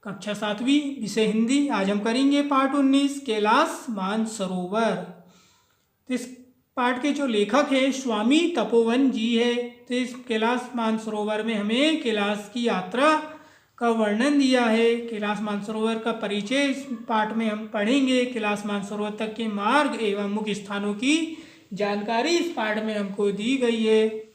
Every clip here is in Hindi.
कक्षा 7वीं, विषय हिंदी। आज हम करेंगे पाठ 19 कैलाश मानसरोवर। तो इस पाठ के जो लेखक है स्वामी तपोवन जी है। तो इस कैलाश मानसरोवर में हमें कैलाश की यात्रा का वर्णन दिया है। कैलाश मानसरोवर का परिचय इस पाठ में हम पढ़ेंगे। कैलाश मानसरोवर तक के मार्ग एवं मुख्य स्थानों की जानकारी इस पाठ में हमको दी गई है।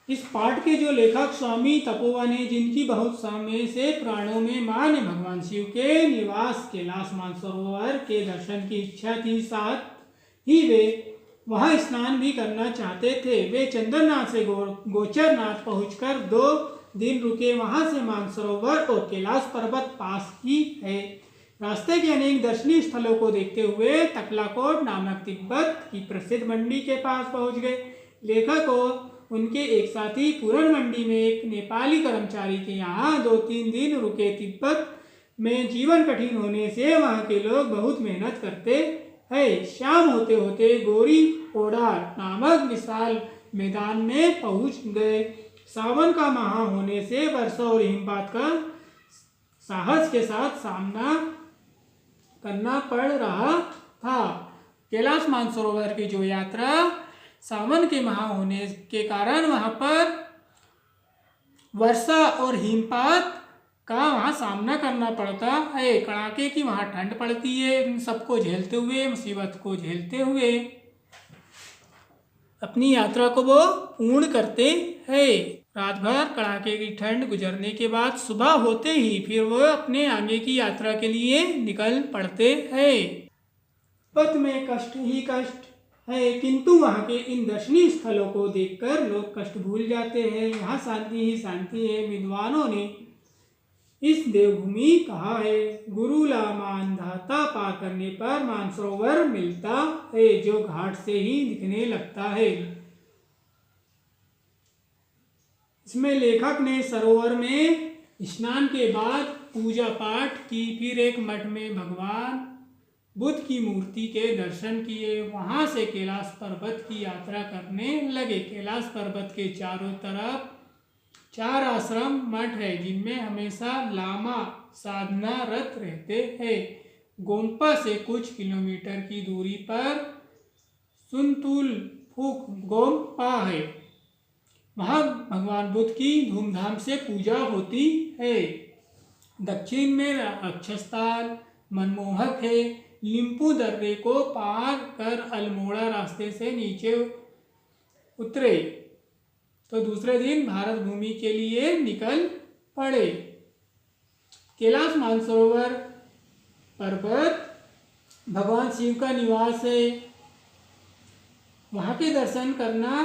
इस पाठ के जो लेखक स्वामी तपोवन है, जिनकी बहुत समय से प्राणों में मान्य भगवान शिव के निवास कैलाश मानसरोवर के दर्शन की इच्छा थी, साथ ही वे वहां स्नान भी करना चाहते थे। वे चंद्रनाथ से गोचरनाथ पहुंचकर 2 दिन रुके। वहां से मानसरोवर और कैलाश पर्वत पास ही है। रास्ते के अनेक दर्शनीय स्थलों को देखते हुए तकलाकोट नामक तिब्बत की प्रसिद्ध मंडी के पास पहुंच गए। लेखक और उनके एक साथी पूरन मंडी में एक नेपाली कर्मचारी के यहाँ 2-3 दिन रुके। तिब्बत में जीवन कठिन होने से वहाँ के लोग बहुत मेहनत करते हैं। शाम होते होते गोरी ओडा नामक विशाल मैदान में पहुँच गए। सावन का माह होने से वर्षा और हिमपात का साहस के साथ सामना करना पड़ रहा था। कैलाश मानसरोवर की जो यात्रा सावन के माह होने के कारण वहाँ पर वर्षा और हिमपात का वहाँ सामना करना पड़ता है। कड़ाके की वहाँ ठंड पड़ती है। इन सबको झेलते हुए, मुसीबत को झेलते हुए अपनी यात्रा को वो पूर्ण करते हैं। रात भर कड़ाके की ठंड गुजरने के बाद सुबह होते ही फिर वो अपने आगे की यात्रा के लिए निकल पड़ते हैं। पथ में कष्ट ही कष्ट है, किंतु वहाँ के इन दर्शनीय स्थलों को देखकर लोग कष्ट भूल जाते हैं। यहाँ शांति ही शांति है। विद्वानों ने इस देवभूमि कहा है। गुरुला मानधाता पार करने पर मानसरोवर मिलता है, जो घाट से ही दिखने लगता है। इसमें लेखक ने सरोवर में स्नान के बाद पूजा पाठ की। फिर एक मठ में भगवान बुद्ध की मूर्ति के दर्शन किए। वहां से कैलाश पर्वत की यात्रा करने लगे। कैलाश पर्वत के चारों तरफ 4 आश्रम मठ है, जिनमें हमेशा लामा साधनारत रहते हैं। गोम्पा से कुछ किलोमीटर की दूरी पर सुनतुल फुक गोम्पा है। वहाँ भगवान बुद्ध की धूमधाम से पूजा होती है। दक्षिण में अक्षस्थल मनमोहक है। लिम्पू दर्रे को पार कर अल्मोड़ा रास्ते से नीचे उतरे तो दूसरे दिन भारत भूमि के लिए निकल पड़े। कैलाश मानसरोवर पर्वत भगवान शिव का निवास है। वहाँ के दर्शन करना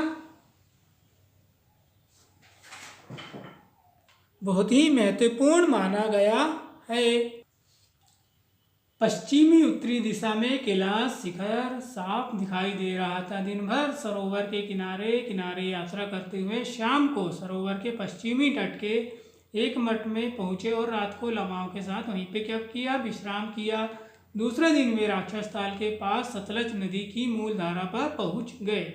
बहुत ही महत्वपूर्ण माना गया है। पश्चिमी उत्तरी दिशा में कैलाश शिखर साफ दिखाई दे रहा था। दिन भर सरोवर के किनारे किनारे यात्रा करते हुए शाम को सरोवर के पश्चिमी तट के एक मठ में पहुंचे और रात को लमाओं के साथ वहीं पे क्या किया, विश्राम किया। दूसरे दिन वे राक्षस ताल के पास सतलज नदी की मूल धारा पर पहुंच गए।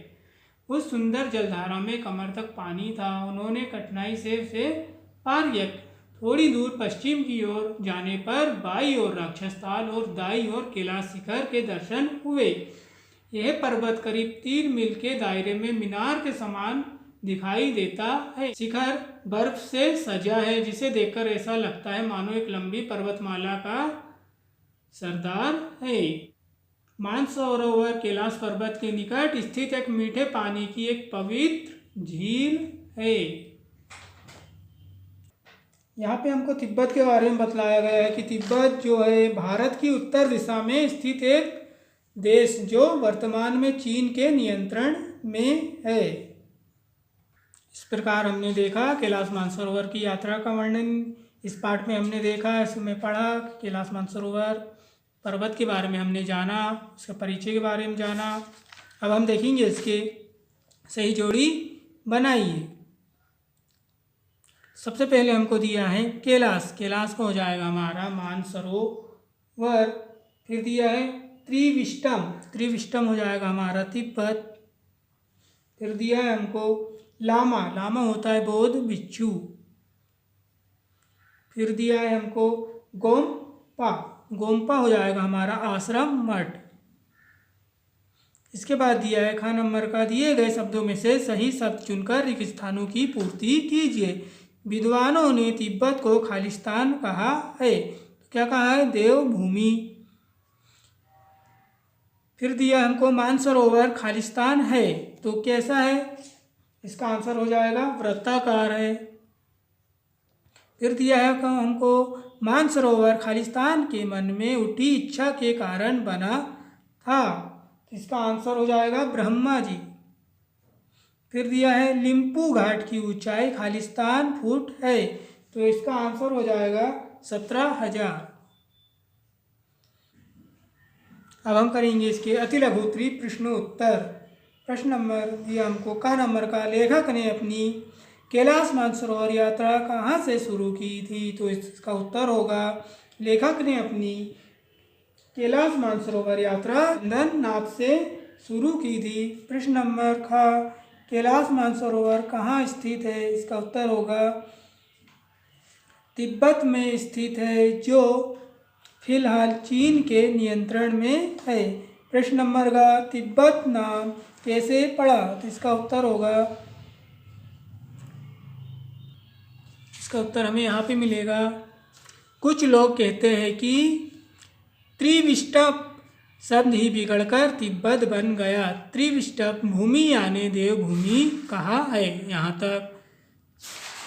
उस सुंदर जलधारा में कमर तक पानी था। उन्होंने कठिनाई से पार किया। थोड़ी दूर पश्चिम की ओर जाने पर बाई ओर राक्षस ताल और दाई ओर कैलाश शिखर के दर्शन हुए। यह पर्वत करीब 3 मील के दायरे में मीनार के समान दिखाई देता है। शिखर बर्फ से सजा है, जिसे देखकर ऐसा लगता है मानो एक लंबी पर्वतमाला का सरदार है। मानसरोवर कैलाश पर्वत के निकट स्थित एक मीठे पानी की एक पवित्र झील है। यहाँ पे हमको तिब्बत के बारे में बतलाया गया है कि तिब्बत जो है भारत की उत्तर दिशा में स्थित एक देश, जो वर्तमान में चीन के नियंत्रण में है। इस प्रकार हमने देखा कैलाश मानसरोवर की यात्रा का वर्णन इस पाठ में हमने देखा, इसमें पढ़ा। कैलाश मानसरोवर पर्वत के बारे में हमने जाना, उसके परिचय के बारे में जाना। अब हम देखेंगे इसके सही जोड़ी बनाइए। सबसे पहले हमको दिया है कैलाश। कैलाश को हो जाएगा हमारा मानसरोवर। फिर दिया है त्रिविष्टम। त्रिविष्टम हो जाएगा हमारा तिब्बत। फिर दिया है हमको लामा। लामा होता है बौद्ध भिक्षु। फिर दिया है हमको गोम्पा, गोम्पा हो जाएगा हमारा आश्रम मठ। इसके बाद दिया है खा नंबर का, दिए गए शब्दों में से सही शब्द चुनकर रिक्त स्थानों की पूर्ति कीजिए। विद्वानों ने तिब्बत को खालिस्तान कहा है, क्या कहा है? देवभूमि। फिर दिया हमको मानसरोवर खालिस्तान है, तो कैसा है? इसका आंसर हो जाएगा वृत्ताकार है। फिर दिया है हमको मानसरोवर खालिस्तान के मन में उठी इच्छा के कारण बना था, इसका आंसर हो जाएगा ब्रह्मा जी। फिर दिया है लिम्पू घाट की ऊंचाई खालिस्तान फुट है, तो इसका आंसर हो जाएगा 17,000। अब हम करेंगे इसके अति लघु प्रश्नोत्तर। प्रश्न नंबर दिया हमको का नंबर का, लेखक ने अपनी कैलाश मानसरोवर यात्रा कहाँ से शुरू की थी, तो इसका उत्तर होगा लेखक ने अपनी कैलाश मानसरोवर यात्रा केदारनाथ से शुरू की थी। प्रश्न नंबर खा, कैलाश मानसरोवर कहाँ स्थित है, इसका उत्तर होगा तिब्बत में स्थित है, जो फिलहाल चीन के नियंत्रण में है। प्रश्न नंबर का, तिब्बत नाम कैसे पड़ा, तो इसका उत्तर होगा, इसका उत्तर हमें यहाँ पे मिलेगा। कुछ लोग कहते हैं कि त्रिविष्टप शब्द ही बिगड़कर तिब्बत बन गया। त्रिविष्टप भूमि यानी देवभूमि कहा है, यहाँ तक।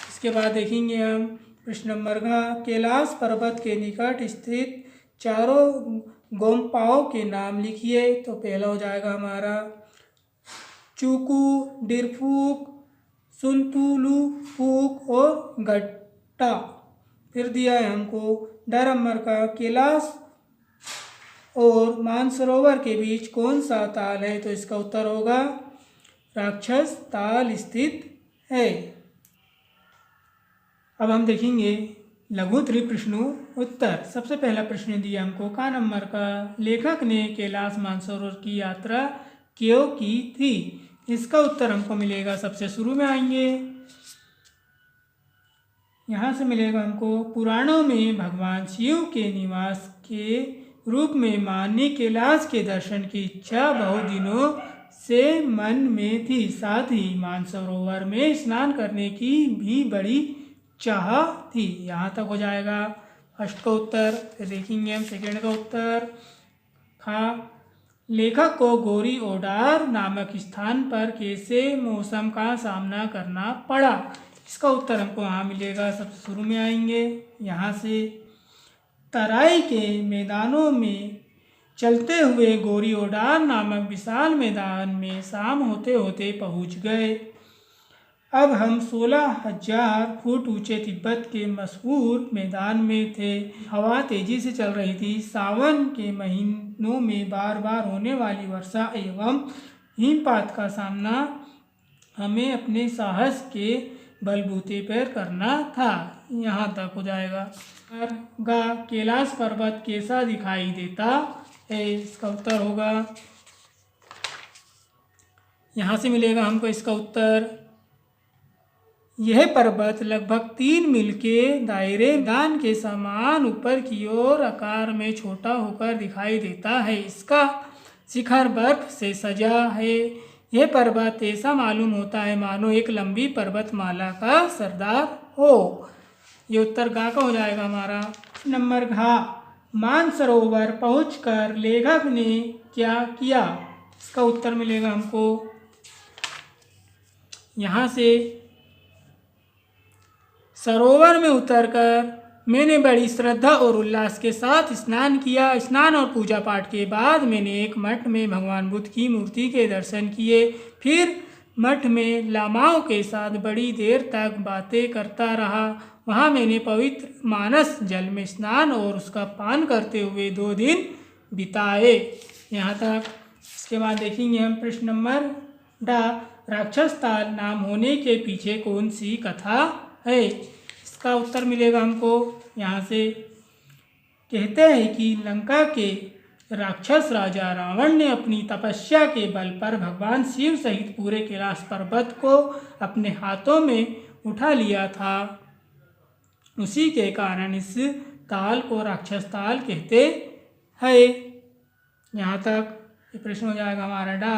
इसके बाद देखेंगे हम प्रश्न नंबर का, कैलाश पर्वत के निकट स्थित चारों गोम्पाओं के नाम लिखिए, तो पहला हो जाएगा हमारा चूकू, डिरफूक, सुनतुलुफूक और गट्टा। फिर दिया है हमको ड नंबर का, कैलाश और मानसरोवर के बीच कौन सा ताल है, तो इसका उत्तर होगा राक्षस ताल स्थित है। अब हम देखेंगे लघु प्रश्नों उत्तर। सबसे पहला प्रश्न दिया हमको का नंबर का, लेखक ने कैलाश मानसरोवर की यात्रा क्यों की थी, इसका उत्तर हमको मिलेगा, सबसे शुरू में आएंगे, यहाँ से मिलेगा हमको, पुराणों में भगवान शिव के निवास के रूप में माने कैलाश के दर्शन की इच्छा बहुत दिनों से मन में थी, साथ ही मानसरोवर में स्नान करने की भी बड़ी चाह थी। यहाँ तक हो जाएगा फर्स्ट का उत्तर। फिर देखेंगे हम सेकेंड का उत्तर। खा, लेखक को गोरी ओडार नामक स्थान पर कैसे मौसम का सामना करना पड़ा, इसका उत्तर हमको यहाँ मिलेगा, सबसे शुरू में आएंगे, यहाँ से तराई के मैदानों में चलते हुए गोरी ओडार नामक विशाल मैदान में शाम होते होते पहुँच गए। अब हम 16,000 फुट ऊंचे तिब्बत के मशहूर मैदान में थे। हवा तेजी से चल रही थी। सावन के महीनों में बार बार होने वाली वर्षा एवं हिमपात का सामना हमें अपने साहस के बलबूते पर करना था। यहाँ तक हो जाएगा। गा, कैलाश पर्वत कैसा दिखाई देता है, इसका उत्तर होगा, यहाँ से मिलेगा हमको इसका उत्तर, यह पर्वत लगभग 3 मील के दायरे मैदान के समान ऊपर की ओर आकार में छोटा होकर दिखाई देता है। इसका शिखर बर्फ से सजा है। यह पर्वत ऐसा मालूम होता है मानो एक लंबी पर्वतमाला का सरदार हो। ये उत्तर गा का हो जाएगा हमारा। नंबर घा, मानसरोवर पहुंचकर लेखक ने क्या किया, इसका उत्तर मिलेगा हमको, यहाँ से सरोवर में उतरकर मैंने बड़ी श्रद्धा और उल्लास के साथ स्नान किया। स्नान और पूजा पाठ के बाद मैंने एक मठ में भगवान बुद्ध की मूर्ति के दर्शन किए। फिर मठ में लामाओं के साथ बड़ी देर तक बातें करता रहा। वहाँ मैंने पवित्र मानस जल में स्नान और उसका पान करते हुए 2 दिन बिताए। यहाँ तक। इसके बाद देखेंगे हम प्रश्न नंबर डा, राक्षस ताल नाम होने के पीछे कौन सी कथा है, इसका उत्तर मिलेगा हमको, यहाँ से कहते हैं कि लंका के राक्षस राजा रावण ने अपनी तपस्या के बल पर भगवान शिव सहित पूरे कैलाश पर्वत को अपने हाथों में उठा लिया था। उसी के कारण इस ताल को राक्षस ताल कहते हैं। यहाँ तक ये प्रश्न हो जाएगा हमारा डा।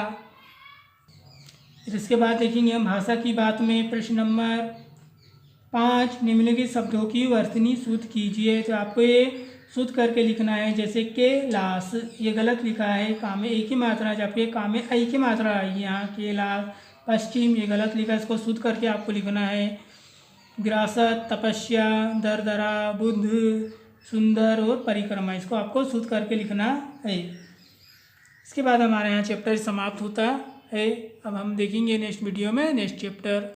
फिर इसके बाद देखेंगे हम भाषा की बात में प्रश्न नंबर 5, निम्नलिखित शब्दों की वर्तनी शुद्ध कीजिए। तो आपको ये शुद्ध करके लिखना है। जैसे कैलाश, ये गलत लिखा है, काम में एक ही मात्रा, जबकि काम में एक ही मात्रा आएगी यहाँ। कैलाश। पश्चिम, ये गलत लिखा है, इसको शुद्ध करके आपको लिखना है। विरासत, तपस्या, दरदरा, बुद्ध, सुंदर और परिक्रमा, इसको आपको शुद्ध करके लिखना है। इसके बाद हमारे यहाँ चैप्टर समाप्त होता है। अब हम देखेंगे नेक्स्ट वीडियो में नेक्स्ट चैप्टर।